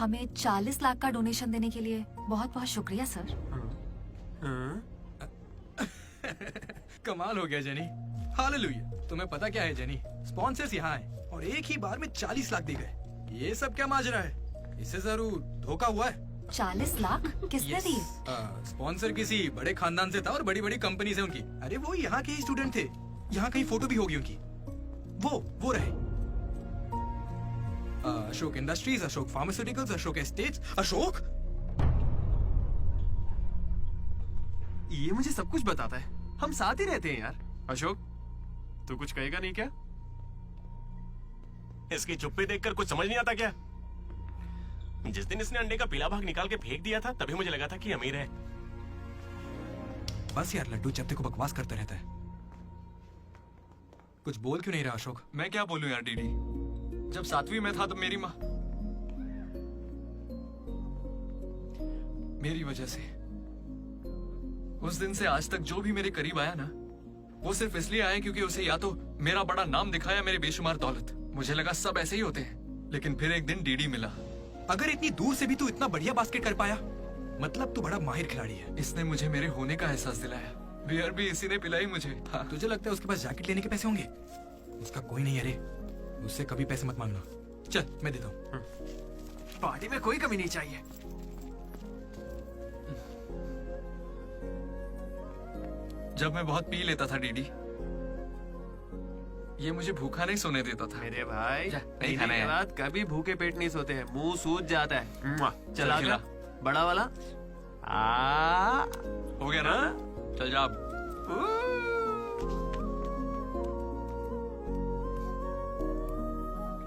हमें 40 लाख का डोनेशन देने के लिए बहुत बहुत शुक्रिया सर। कमाल हो गया जेनी, हालेलुया। तुम्हें पता क्या है जेनी, स्पॉन्सर्स यहाँ हैं और एक ही बार में 40 लाख दे गए। ये सब क्या माजरा है? इससे जरूर धोखा हुआ है। 40 लाख किसने दिए? स्पॉन्सर किसी बड़े खानदान से था और बड़ी बड़ी कंपनी से उनकी। अरे वो यहाँ के ही स्टूडेंट थे, यहाँ कहीं फोटो भी होगी उनकी। वो रहे Ashok industries, Ashok pharmaceuticals, Ashok estates. Ashok ये मुझे सब कुछ बताता है, हम साथ ही रहते हैं यार। अशोक, तू कुछ कहेगा नहीं क्या? इसकी चुप्पी देखकर कुछ समझ नहीं आता क्या? जिस दिन इसने अंडे का पीला भाग निकाल के फेंक दिया था, तभी मुझे लगा था कि अमीर है। बस यार लड्डू जब तक बकवास करता रहता है। कुछ बोल क्यों नहीं रहा अशोक? मैं क्या बोलूं यार डीडी, जब 7वीं में था तो मेरी माँ मेरी वजह से उस दिन से आज तक जो भी मेरे करीब आया ना, वो सिर्फ इसलिए आया क्योंकि उसे या तो मेरा बड़ा नाम दिखाया, मेरे बेशुमार दौलत। मुझे लगा सब ऐसे ही होते हैं, लेकिन फिर एक दिन डीडी मिला। अगर इतनी दूर से भी तू इतना बढ़िया बास्केट कर पाया, मतलब तू बड़ा माहिर खिलाड़ी है। इसने मुझे मेरे होने का एहसास दिलाया। बियर भी इसी ने पिलाई मुझे। हाँ। तुझे लगता है उसके पास जैकेट लेने के पैसे होंगे? उसका कोई नहीं। अरे उससे कभी पैसे मत मांगना। चल मैं देता हूँ। पार्टी में कोई कमी नहीं चाहिए। जब मैं बहुत पी लेता था डीडी, ये मुझे भूखा नहीं सोने देता था। मेरे भाई, नहीं खाना है। बाद कभी भूखे पेट नहीं सोते हैं, मुंह सूज जाता है। चला खिला। बड़ा वाला। हो गया ना? चल जा अब।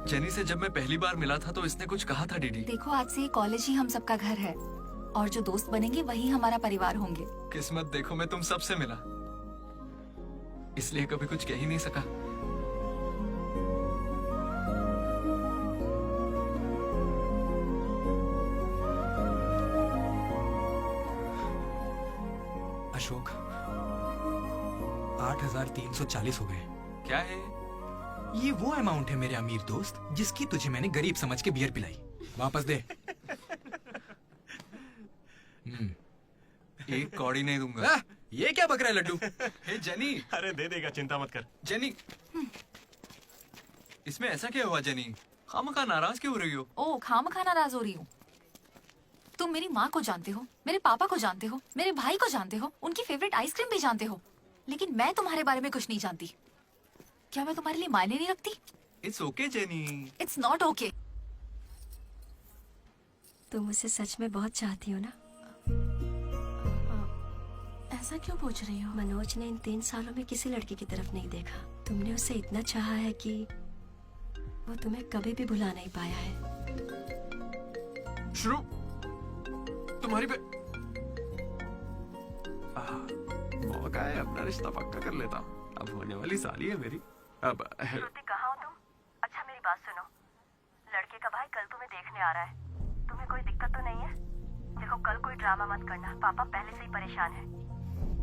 जेनी से जब मैं पहली बार मिला था तो इसने कुछ कहा था डीडी। देखो आज से कॉलेज ही हम सबका घर है और जो दोस्त बनेंगे वही हमारा परिवार होंगे। किस्मत देखो, मैं तुम सबसे मिला, इसलिए कभी कुछ कह ही नहीं सका। अशोक 8,340 हो गए। क्या है? ये वो अमाउंट है मेरे अमीर दोस्त जिसकी तुझे मैंने गरीब समझ के बियर पिलाई। वापस दे। एक कौड़ी नहीं दूंगा। ये क्या बक रहा है लड्डू? हे जेनी। अरे दे देगा, चिंता मत कर। जेनी, इसमें ऐसा क्या हुआ जेनी? खामखा नाराज क्यों हो रही हो? ओ खामखा नाराज हो रही हूँ? तुम मेरी माँ को जानते हो, मेरे पापा को जानते हो, मेरे भाई को जानते हो, उनकी फेवरेट आइसक्रीम भी जानते हो, लेकिन मैं तुम्हारे बारे में कुछ नहीं जानती। क्या मैं तुम्हारे लिए मायने नहीं रखती? It's okay jenny. It's not okay. तुम मुझे सच में बहुत चाहती हो ना? ऐसा क्यों पूछ रही हो? मनोज ने इन 3 सालों में किसी लड़की की तरफ नहीं देखा। तुमने उसे इतना चाहा है कि वो तुम्हें कभी भी भुला नहीं पाया है। शुरू तुम्हारी पे मौका है, अपना रिश्ता पक्का कर लेता हूँ। अब होने वाली साली है मेरी। अब श्रुति कहाँ हो तुम? अच्छा मेरी बात सुनो, लड़के का भाई कल तुम्हें देखने आ रहा है। तुम्हें कोई दिक्कत तो नहीं है? देखो कल कोई ड्रामा मत करना, पापा पहले से ही परेशान है।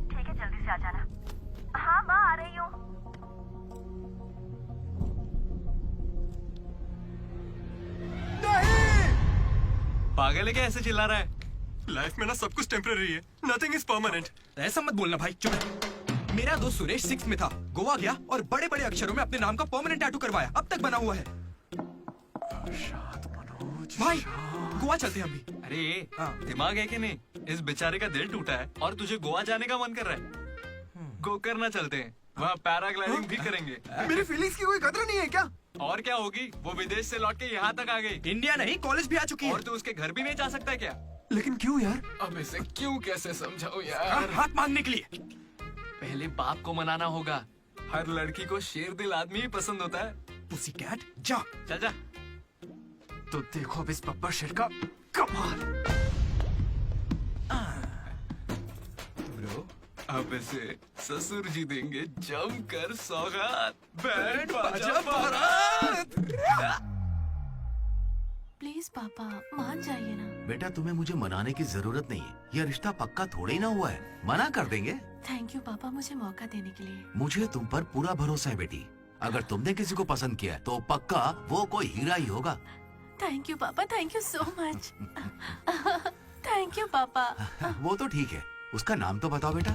ठीक है, जल्दी से आ जाना। हाँ माँ आ रही हूँ। पागल है क्या, ऐसे चिल्ला रहा है? लाइफ में ना सब कुछ टेम्पररी है, नथिंग इज परमानेंट। ऐसा मत बोलना भाई, चुप। मेरा दोस्त सुरेश 6th में था, गोवा गया और बड़े बड़े अक्षरों में अपने नाम का परमानेंट टैटू करवाया। अब तक बना हुआ है। भाई गोवा चलते हैं अभी। अरे हाँ। दिमाग है कि नहीं? इस बेचारे का दिल टूटा है और तुझे गोवा जाने का मन कर रहा है। गो करना चलते हैं, वहाँ पैराग्लाइडिंग भी करेंगे। मेरी फीलिंग्स की कोई कदर नहीं है क्या? और क्या होगी, वो विदेश से लौट के यहाँ तक आ गई। इंडिया नहीं, कॉलेज भी आ चुकी है। और तू उसके घर भी नहीं जा सकता क्या? लेकिन क्यों यार? अब इसे क्यों कैसे समझाऊं यार? हाथ मांगने के लिए। पहले बाप को मनाना होगा। हर लड़की को शेर दिल आदमी ही पसंद होता है। पुसी कैट जा। चल जा। तो देखो अब इस बब्बर शेर का कमाल। ब्रो, अब इसे ससुर जी देंगे जमकर सौगात। बैंड बाजा बारात। प्लीज पापा मान जाइए ना। बेटा तुम्हें मुझे मनाने की जरूरत नहीं है, यह रिश्ता पक्का थोड़े ही ना हुआ है, मना कर देंगे। थैंक यू पापा मुझे मौका देने के लिए। मुझे तुम पर पूरा भरोसा है बेटी। अगर तुमने किसी को पसंद किया है, तो पक्का वो कोई हीरा ही होगा। थैंक यू पापा, thank you so much. Thank you पापा। वो तो ठीक है, उसका नाम तो बताओ बेटा।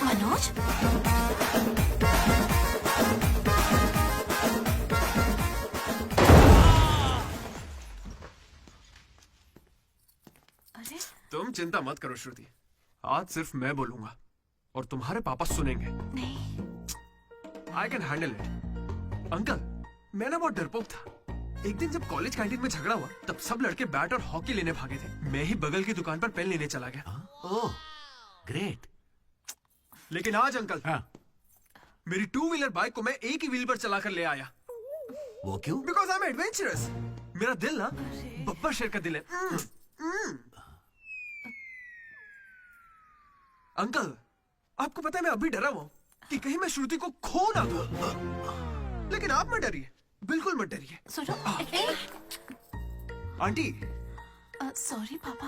मनोज, अरे तुम चिंता मत करो श्रुति, आज सिर्फ मैं बोलूंगा और तुम्हारे पापा सुनेंगे। नहीं, I can handle it. Uncle, मैं ना बहुत डरपोक था। एक दिन जब कॉलेज कैंटीन में झगड़ा हुआ तब सब लड़के बैट और हॉकी लेने भागे थे। मैं ही बगल की दुकान पर पेन लेने चला गया। Oh great. लेकिन आज अंकल, मेरी 2 व्हीलर बाइक को मैं एक ही व्हील पर चलाकर ले आया। वो क्यों? Because I am adventurous. मेरा दिल ना बब्बर शेर का दिल है। अंकल, आपको पता है मैं अभी डरा हुआ हूं कि कहीं मैं श्रुति को खो ना दूं। लेकिन आप मत डरिए, बिल्कुल मत डरिए। सुनो। आंटी, सॉरी पापा।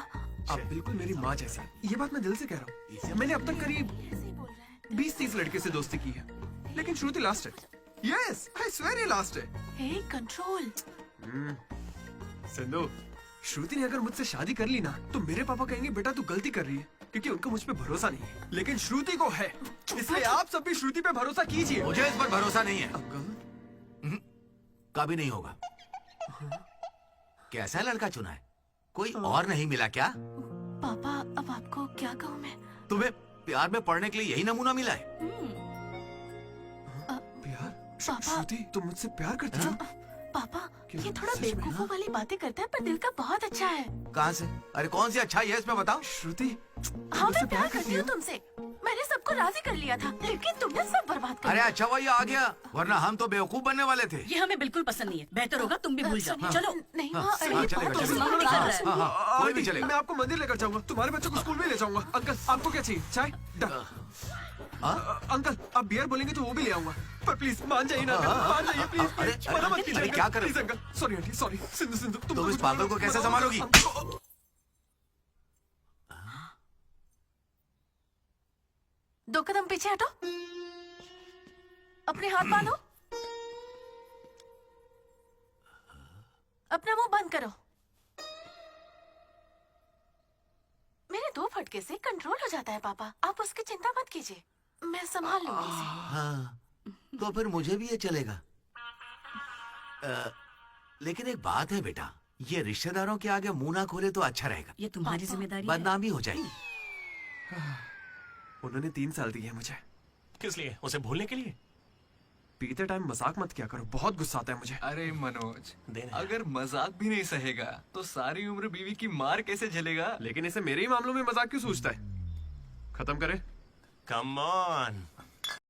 आप बिल्कुल मेरी माँ जैसे हैं। ये बात मैं दिल से कह रहा हूँ। मैंने अब तक करीब ऐसे ही बोल रहा है। 20-30 लड़के से दोस्ती की है, लेकिन श्रुति लास्ट है। यस, आई स्वेयर ये लास्ट है। हे कंट्रोल। सिंधु, श्रुति ने अगर मुझसे शादी कर ली ना तो मेरे पापा कहेंगे बेटा तू गलती कर रही है, क्योंकि उनको मुझ पे भरोसा नहीं है। लेकिन श्रुति को है, इसलिए आप सब भी श्रुति पे भरोसा कीजिए। मुझे इस पर भरोसा नहीं है, अंकल, कभी नहीं होगा। कैसा लड़का चुना है? कोई और नहीं मिला क्या? पापा अब आपको क्या कहूँ मैं? तुम्हें प्यार में पड़ने के लिए यही नमूना मिला है? प्यार? पापा। श्रुति, तुम मुझसे प्यार करती हो? पापा क्यों? ये थोड़ा सच में, बेवकूफों हाँ? वाली बातें करता है पर दिल का बहुत अच्छा है। कहाँ से? अरे कौन सी अच्छाई है इसमें बताओ। श्रुति, तुम हाँ मुझसे मैं प्यार करती हूँ हो? तुमसे। मैंने सबको राजी कर लिया था लेकिन तुमने सब बर्बाद कर अरे दिया। अच्छा हुआ ये आ गया, वरना हम तो बेवकूफ बनने वाले थे। ये हमें बिल्कुल पसंद नहीं है। बेहतर होगा तुम भी भूल जाओ। सुनिए, चलो। नहीं हाँ, माँ, अरे हाँ, ये चलेगा, बहुत चलेगा। उल्लू निकाल रहा है। हाँ, हाँ, कोई भी आंटी, चलेगा। मैं आपको मंदिर लेकर जाऊंगा, तुम्हारे बच्चों को स्कूल में ले जाऊंगा। अंकल, आपको क्या चाहिए? चाय? अंकल, आप बियर बोलेंगे तो वो भी ले आऊंगा, पर प्लीज मान जाइए ना अंकल, मान जाइए प्लीज। अरे, प्लीज मना मत कीजिए अरे, क्या कर रहे हो? Please uncle. Sorry aunty, sorry. Sindhu, Sindhu, तुम इस पागल को कैसे संभालोगी? दो कदम पीछे हटो, अपने हाथ बांधो, अपना मुंह बंद करो। मेरे 2 फटके से कंट्रोल हो जाता है पापा, आप उसकी चिंता मत कीजिए, मैं संभाल लूंगी इसे। हाँ, तो फिर मुझे भी ये चलेगा। लेकिन एक बात है बेटा, ये रिश्तेदारों के आगे मुंह ना खोले तो अच्छा रहेगा, ये तुम्हारी जिम्मेदारी है। बदनामी हो जाएगी। उन्होंने 3 साल दिए मुझे। किस लिए? उसे भूलने के लिए? पीते टाइम मजाक मत किया करो, बहुत गुस्सा आता है मुझे। अरे मनोज, देना। अगर मजाक भी नहीं सहेगा तो सारी उम्र बीवी की मार कैसे झेलेगा? लेकिन इसे मेरे ही मामलों में मजाक क्यों सूझता है? खत्म करे। Come on.